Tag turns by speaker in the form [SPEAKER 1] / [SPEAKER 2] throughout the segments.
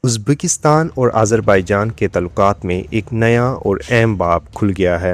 [SPEAKER 1] Uzbekistan اور آذربائیجان کے تعلقات میں ایک نیا اور اہم باب کھل گیا ہے۔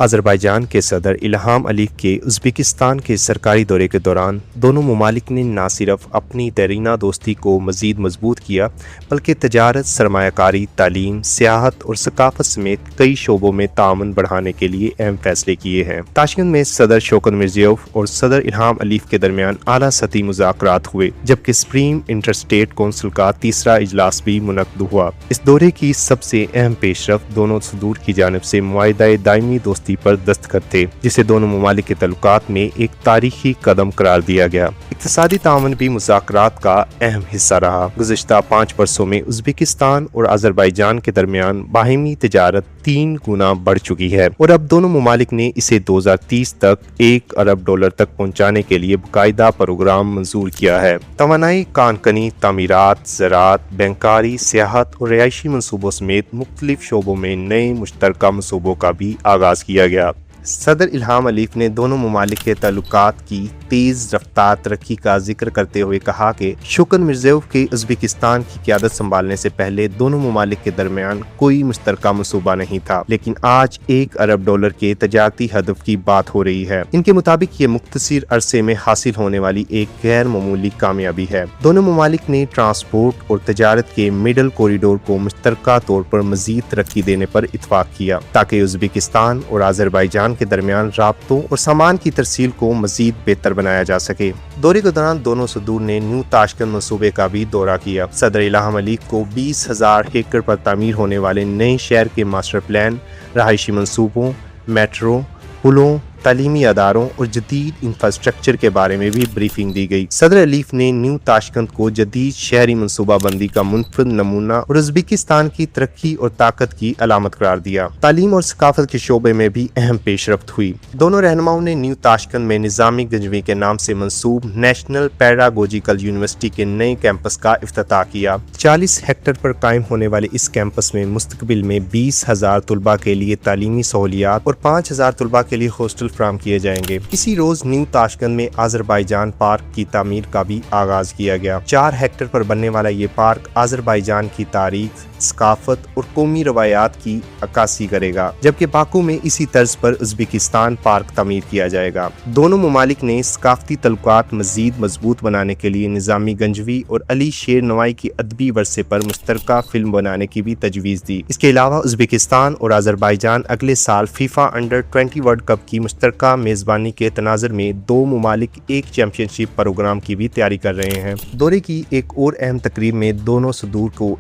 [SPEAKER 1] آذربائیجان کے صدر الہام علیف کے ازبکستان کے سرکاری دورے کے دوران دونوں ممالک نے نہ صرف اپنی دیرینہ دوستی کو مزید مضبوط کیا بلکہ تجارت، سرمایہ کاری، تعلیم، سیاحت اور ثقافت سمیت کئی شعبوں میں تعاون بڑھانے کے لیے اہم فیصلے کیے ہیں۔ تاشکند میں صدر شوکت مرزیوف اور صدر الہام علیف کے درمیان اعلیٰ سطحی مذاکرات ہوئے، جبکہ سپریم انٹر اسٹیٹ کونسل کا تیسرا اجلاس بھی منعقد ہوا۔ اس دورے کی سب سے اہم پیش رفت دونوں صدور کی جانب سے معاہدہ دائمی دوستی پر دستخط تھے، جسے دونوں ممالک کے تعلقات میں ایک تاریخی قدم قرار دیا گیا۔ اقتصادی تعاون بھی مذاکرات کا اہم حصہ رہا۔ گزشتہ 5 برسوں میں ازبکستان اور آذربائیجان کے درمیان باہمی تجارت 3 گنا بڑھ چکی ہے، اور اب دونوں ممالک نے اسے 2030 تک $1 ارب تک پہنچانے کے لیے باقاعدہ پروگرام منظور کیا ہے۔ توانائی، کان کنی، تعمیرات، زراعت، بینکاری، سیاحت اور رہائشی منصوبوں سمیت مختلف شعبوں میں نئے مشترکہ منصوبوں کا بھی آغاز کیا گیا۔ صدر الہام علیف نے دونوں ممالک کے تعلقات کی تیز رفتار ترقی کا ذکر کرتے ہوئے کہا کہ شوکت مرزیوف کے ازبکستان کی قیادت سنبھالنے سے پہلے دونوں ممالک کے درمیان کوئی مشترکہ منصوبہ نہیں تھا، لیکن آج $1 ارب کے تجارتی ہدف کی بات ہو رہی ہے۔ ان کے مطابق یہ مختصر عرصے میں حاصل ہونے والی ایک غیر معمولی کامیابی ہے۔ دونوں ممالک نے ٹرانسپورٹ اور تجارت کے مڈل کوریڈور کو مشترکہ طور پر مزید ترقی دینے پر اتفاق کیا، تاکہ ازبکستان اور آذربائیجان کے درمیان رابطوں اور سامان کی ترسیل کو مزید بہتر بنایا جا سکے۔ دورے کے دوران دونوں صدور نے نیو تاشکند منصوبے کا بھی دورہ کیا۔ صدر الہام علیف کو 20,000 ایکڑ پر تعمیر ہونے والے نئے شہر کے ماسٹر پلان، رہائشی منصوبوں، میٹرو، پلوں، تعلیمی اداروں اور جدید انفراسٹرکچر کے بارے میں بھی بریفنگ دی گئی۔ صدر علیف نے نیو تاشکند کو جدید شہری منصوبہ بندی کا منفرد نمونہ اور ازبکستان کی ترقی اور طاقت کی علامت قرار دیا۔ تعلیم اور ثقافت کے شعبے میں بھی اہم پیش رفت ہوئی۔ دونوں رہنماؤں نے نیو تاشکند میں نظامی گنجوی کے نام سے منسوب نیشنل پیڈاگوجیکل یونیورسٹی کے نئے کیمپس کا افتتاح کیا۔ 40 ہیکٹر پر قائم ہونے والے اس کیمپس میں مستقبل میں 20,000 طلباء کے لیے تعلیمی سہولیات اور 5,000 طلباء کے لیے ہاسٹل فراہم کیے جائیں گے۔ اسی روز نیو تاشکند میں آذربائیجان پارک کی تعمیر کا بھی آغاز کیا گیا۔ 4 ہیکٹر پر بننے والا یہ پارک آذربائیجان کی تاریخ، ثقافت اور قومی روایات کی عکاسی کرے گا، جبکہ باکو میں اسی طرز پر ازبکستان پارک تعمیر کیا جائے گا۔ دونوں ممالک نے ثقافتی تعلقات مزید مضبوط بنانے کے لیے نظامی گنجوی اور علی شیر نوائی کی ادبی ورثے پر مشترکہ فلم بنانے کی بھی تجویز دی۔ اس کے علاوہ ازبکستان اور آذربائیجان اگلے سال فیفا انڈر 20 ورلڈ کپ کی مشترکہ میزبانی کے تناظر میں 2 ممالک ایک چیمپئن شپ پروگرام کی بھی تیاری کر رہے ہیں۔ دورے کی ایک اور اہم تقریب میں دونوں صدور کو